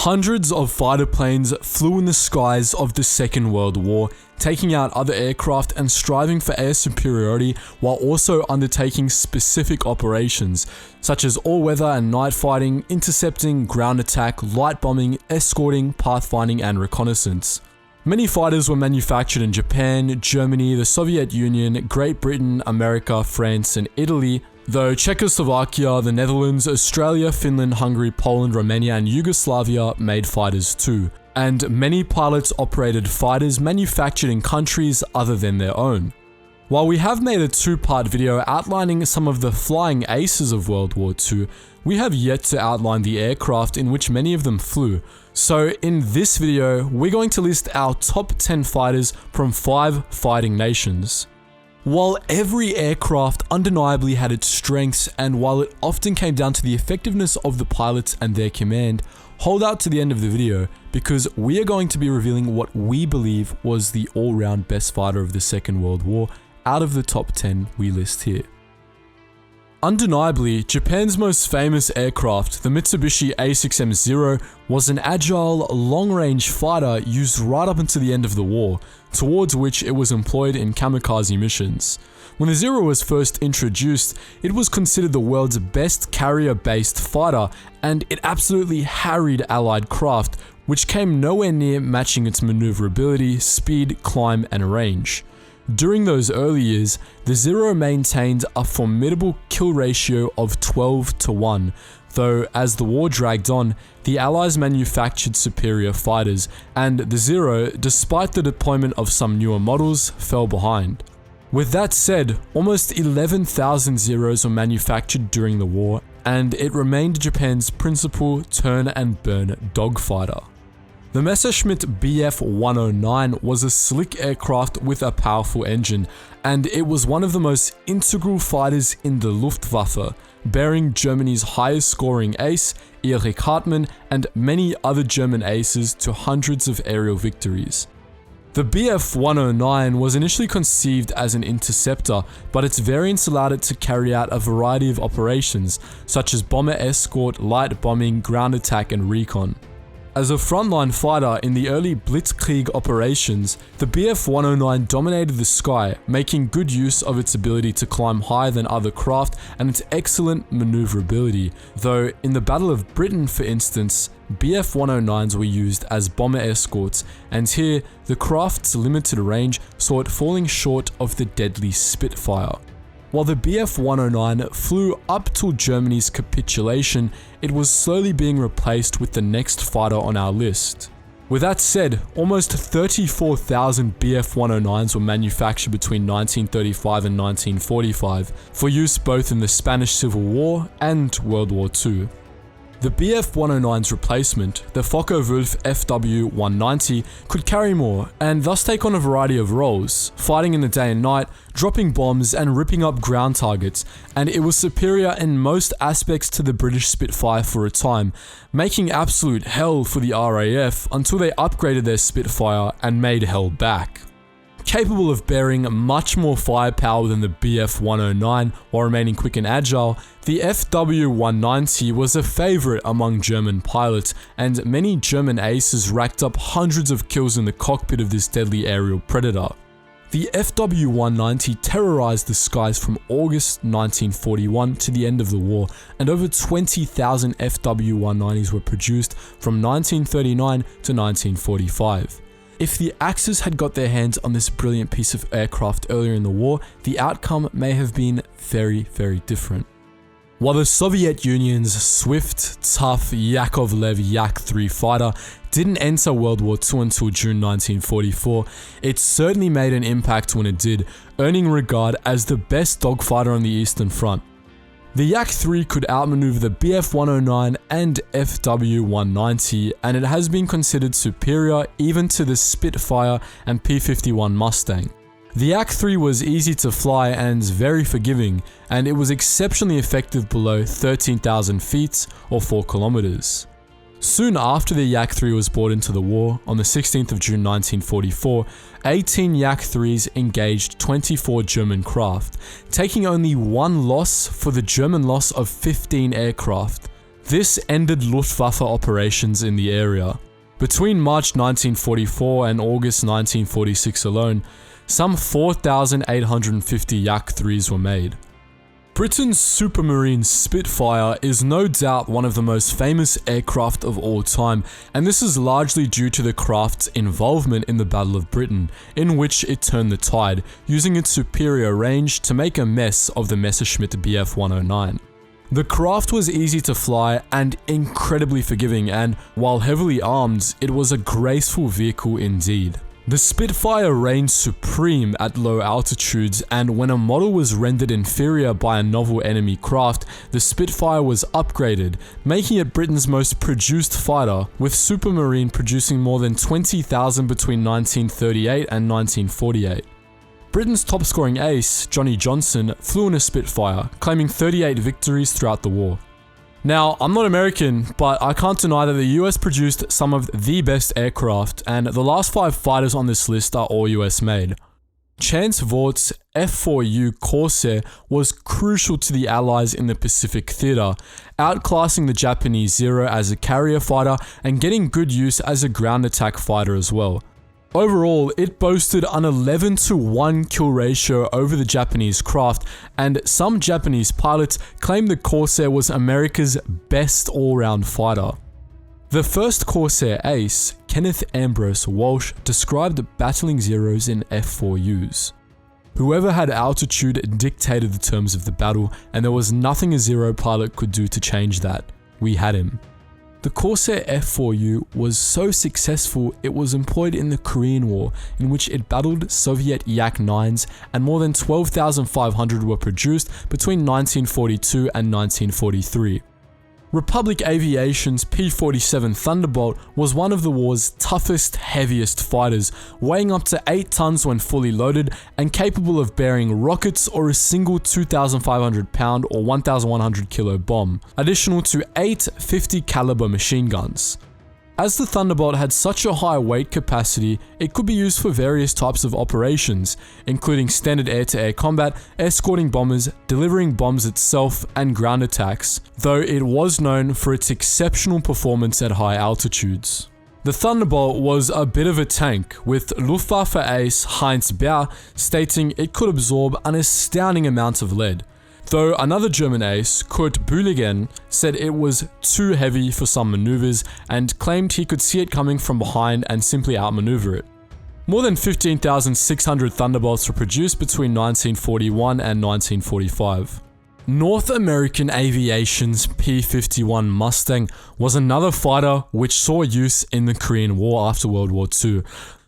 Hundreds of fighter planes flew in the skies of the Second World War, taking out other aircraft and striving for air superiority while also undertaking specific operations, such as all-weather and night fighting, intercepting, ground attack, light bombing, escorting, pathfinding, and reconnaissance. Many fighters were manufactured in Japan, Germany, the Soviet Union, Great Britain, America, France, and Italy, though Czechoslovakia, the Netherlands, Australia, Finland, Hungary, Poland, Romania, and Yugoslavia made fighters too. And many pilots operated fighters manufactured in countries other than their own. While we have made a two-part video outlining some of the flying aces of World War II, we have yet to outline the aircraft in which many of them flew. So in this video, we're going to list our top 10 fighters from 5 fighting nations. While every aircraft undeniably had its strengths, and while it often came down to the effectiveness of the pilots and their command, hold out to the end of the video because we are going to be revealing what we believe was the all-round best fighter of the Second World War out of the top 10 we list here. Undeniably, Japan's most famous aircraft, the Mitsubishi A6M-0, was an agile, long-range fighter used right up until the end of the war, towards which it was employed in kamikaze missions. When the Zero was first introduced, it was considered the world's best carrier-based fighter, and it absolutely harried Allied craft, which came nowhere near matching its maneuverability, speed, climb, and range. During those early years, the Zero maintained a formidable kill ratio of 12-1, though as the war dragged on, the Allies manufactured superior fighters, and the Zero, despite the deployment of some newer models, fell behind. With that said, almost 11,000 Zeros were manufactured during the war, and it remained Japan's principal turn and burn dogfighter. The Messerschmitt Bf 109 was a slick aircraft with a powerful engine, and it was one of the most integral fighters in the Luftwaffe, bearing Germany's highest scoring ace, Erich Hartmann, and many other German aces to hundreds of aerial victories. The Bf 109 was initially conceived as an interceptor, but its variants allowed it to carry out a variety of operations, such as bomber escort, light bombing, ground attack, and recon. As a frontline fighter in the early Blitzkrieg operations, the Bf 109 dominated the sky, making good use of its ability to climb higher than other craft and its excellent maneuverability, though in the Battle of Britain, for instance, Bf 109s were used as bomber escorts, and here the craft's limited range saw it falling short of the deadly Spitfire. While the Bf 109 flew up till Germany's capitulation, it was slowly being replaced with the next fighter on our list. With that said, almost 34,000 Bf 109s were manufactured between 1935 and 1945 for use both in the Spanish Civil War and World War II. The Bf 109's replacement, the Focke-Wulf FW 190, could carry more and thus take on a variety of roles, fighting in the day and night, dropping bombs and ripping up ground targets, and it was superior in most aspects to the British Spitfire for a time, making absolute hell for the RAF until they upgraded their Spitfire and made hell back. Capable of bearing much more firepower than the Bf 109 while remaining quick and agile, the FW 190 was a favourite among German pilots, and many German aces racked up hundreds of kills in the cockpit of this deadly aerial predator. The FW 190 terrorised the skies from August 1941 to the end of the war, and over 20,000 FW 190s were produced from 1939 to 1945. If the Axis had got their hands on this brilliant piece of aircraft earlier in the war, the outcome may have been very, very different. While the Soviet Union's swift, tough Yakovlev Yak-3 fighter didn't enter World War II until June 1944, it certainly made an impact when it did, earning regard as the best dogfighter on the Eastern Front. The Yak-3 could outmaneuver the Bf 109 and FW 190, and it has been considered superior even to the Spitfire and P-51 Mustang. The Yak-3 was easy to fly and very forgiving, and it was exceptionally effective below 13,000 feet or 4 kilometers. Soon after the Yak-3 was brought into the war, on the 16th of June 1944, 18 Yak-3s engaged 24 German craft, taking only one loss for the German loss of 15 aircraft. This ended Luftwaffe operations in the area. Between March 1944 and August 1946 alone, some 4,850 Yak-3s were made. Britain's Supermarine Spitfire is no doubt one of the most famous aircraft of all time, and this is largely due to the craft's involvement in the Battle of Britain, in which it turned the tide, using its superior range to make a mess of the Messerschmitt Bf 109. The craft was easy to fly and incredibly forgiving, and while heavily armed, it was a graceful vehicle indeed. The Spitfire reigned supreme at low altitudes, and when a model was rendered inferior by a novel enemy craft, the Spitfire was upgraded, making it Britain's most produced fighter, with Supermarine producing more than 20,000 between 1938 and 1948. Britain's top-scoring ace, Johnny Johnson, flew in a Spitfire, claiming 38 victories throughout the war. Now, I'm not American, but I can't deny that the US produced some of the best aircraft, and the last 5 fighters on this list are all US made. Chance Vort's F4U Corsair was crucial to the Allies in the Pacific theater, outclassing the Japanese Zero as a carrier fighter and getting good use as a ground attack fighter as well. Overall, it boasted an 11-to-1 kill ratio over the Japanese craft, and some Japanese pilots claimed the Corsair was America's best all-round fighter. The first Corsair ace, Kenneth Ambrose Walsh, described battling Zeros in F4Us. Whoever had altitude dictated the terms of the battle, and there was nothing a Zero pilot could do to change that. We had him. The Corsair F4U was so successful it was employed in the Korean War, in which it battled Soviet Yak-9s, and more than 12,500 were produced between 1942 and 1943. Republic Aviation's P-47 Thunderbolt was one of the war's toughest, heaviest fighters, weighing up to 8 tons when fully loaded and capable of bearing rockets or a single 2,500 pound or 1,100 kilo bomb, additional to 8 50 caliber machine guns. As the Thunderbolt had such a high weight capacity, it could be used for various types of operations, including standard air-to-air combat, escorting bombers, delivering bombs itself, and ground attacks, though it was known for its exceptional performance at high altitudes. The Thunderbolt was a bit of a tank, with Luftwaffe ace Heinz Baer stating it could absorb an astounding amount of lead, though another German ace, Kurt Bühligen, said it was too heavy for some maneuvers and claimed he could see it coming from behind and simply outmaneuver it. More than 15,600 Thunderbolts were produced between 1941 and 1945. North American Aviation's P-51 Mustang was another fighter which saw use in the Korean War after World War II,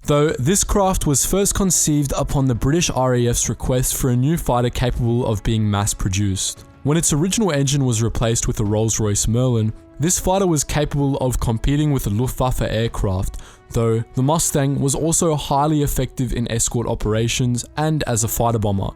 though this craft was first conceived upon the British RAF's request for a new fighter capable of being mass-produced. When its original engine was replaced with a Rolls-Royce Merlin, this fighter was capable of competing with the Luftwaffe aircraft, though the Mustang was also highly effective in escort operations and as a fighter bomber.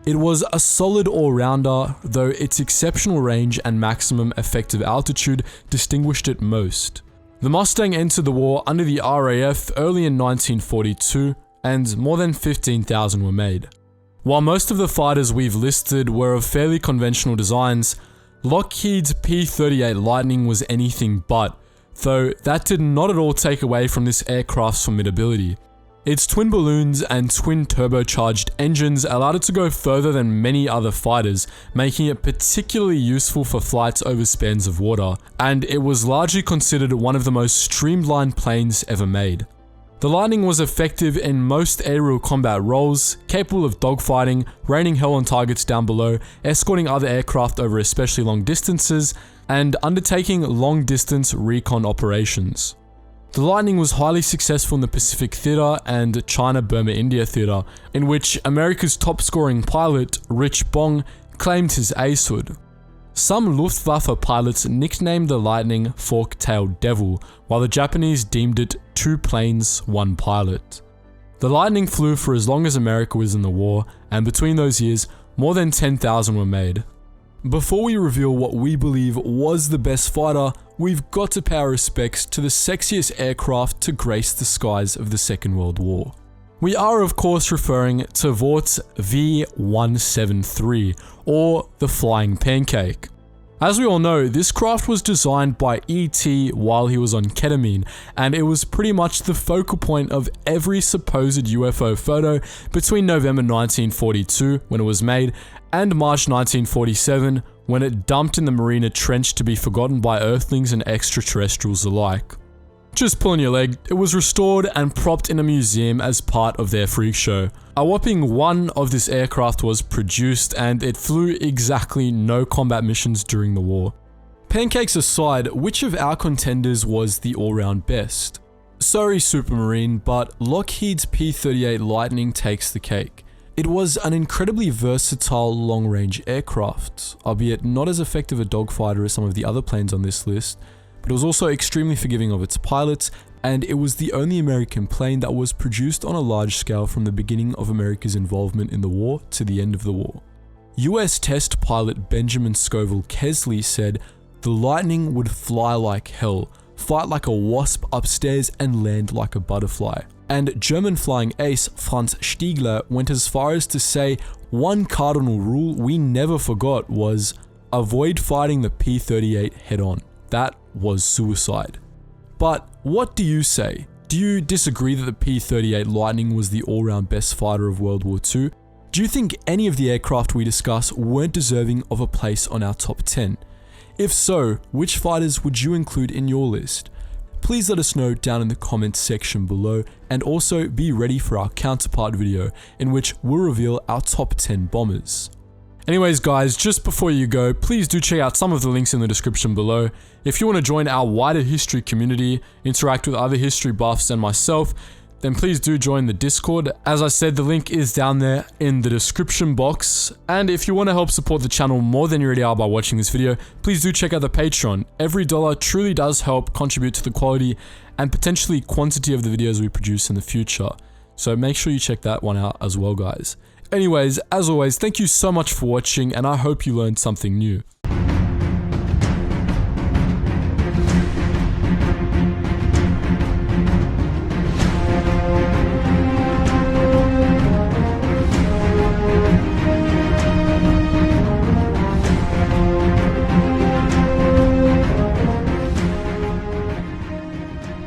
It was a solid all-rounder, though its exceptional range and maximum effective altitude distinguished it most. The Mustang entered the war under the RAF early in 1942, and more than 15,000 were made. While most of the fighters we've listed were of fairly conventional designs, Lockheed's P-38 Lightning was anything but, though that did not at all take away from this aircraft's formidability. Its twin balloons and twin turbocharged engines allowed it to go further than many other fighters, making it particularly useful for flights over spans of water, and it was largely considered one of the most streamlined planes ever made. The Lightning was effective in most aerial combat roles, capable of dogfighting, raining hell on targets down below, escorting other aircraft over especially long distances, and undertaking long-distance recon operations. The Lightning was highly successful in the Pacific Theater and China-Burma-India Theater, in which America's top-scoring pilot, Rich Bong, claimed his acehood. Some Luftwaffe pilots nicknamed the Lightning Fork-tailed Devil, while the Japanese deemed it 2 planes, 1 pilot. The Lightning flew for as long as America was in the war, and between those years, more than 10,000 were made. Before we reveal what we believe was the best fighter, we've got to pay our respects to the sexiest aircraft to grace the skies of the Second World War. We are of course referring to Vort's V-173, or the Flying Pancake. As we all know, this craft was designed by E.T. while he was on ketamine, and it was pretty much the focal point of every supposed UFO photo between November 1942, when it was made, and March 1947, when it dumped in the Mariana Trench to be forgotten by Earthlings and extraterrestrials alike. Just pulling your leg, it was restored and propped in a museum as part of their freak show. A whopping one of this aircraft was produced, and it flew exactly no combat missions during the war. Pancakes aside, which of our contenders was the all-round best? Sorry Supermarine, but Lockheed's P-38 Lightning takes the cake. It was an incredibly versatile long-range aircraft, albeit not as effective a dogfighter as some of the other planes on this list, but it was also extremely forgiving of its pilots, and it was the only American plane that was produced on a large scale from the beginning of America's involvement in the war to the end of the war. US test pilot Benjamin Scoville Kesley said, "The Lightning would fly like hell, fight like a wasp upstairs and land like a butterfly." And German flying ace Franz Stiegler went as far as to say, "One cardinal rule we never forgot was, avoid fighting the P-38 head-on. That was suicide." But what do you say? Do you disagree that the P-38 Lightning was the all-round best fighter of World War II? Do you think any of the aircraft we discuss weren't deserving of a place on our top 10? If so, which fighters would you include in your list? Please let us know down in the comments section below, and also be ready for our counterpart video in which we'll reveal our top 10 bombers. Anyways guys, just before you go, please do check out some of the links in the description below. If you want to join our wider history community, interact with other history buffs and myself, then please do join the Discord. As I said, the link is down there in the description box. And if you want to help support the channel more than you already are by watching this video, please do check out the Patreon. Every dollar truly does help contribute to the quality and potentially quantity of the videos we produce in the future. So make sure you check that one out as well, guys. Anyways, as always, thank you so much for watching, and I hope you learned something new.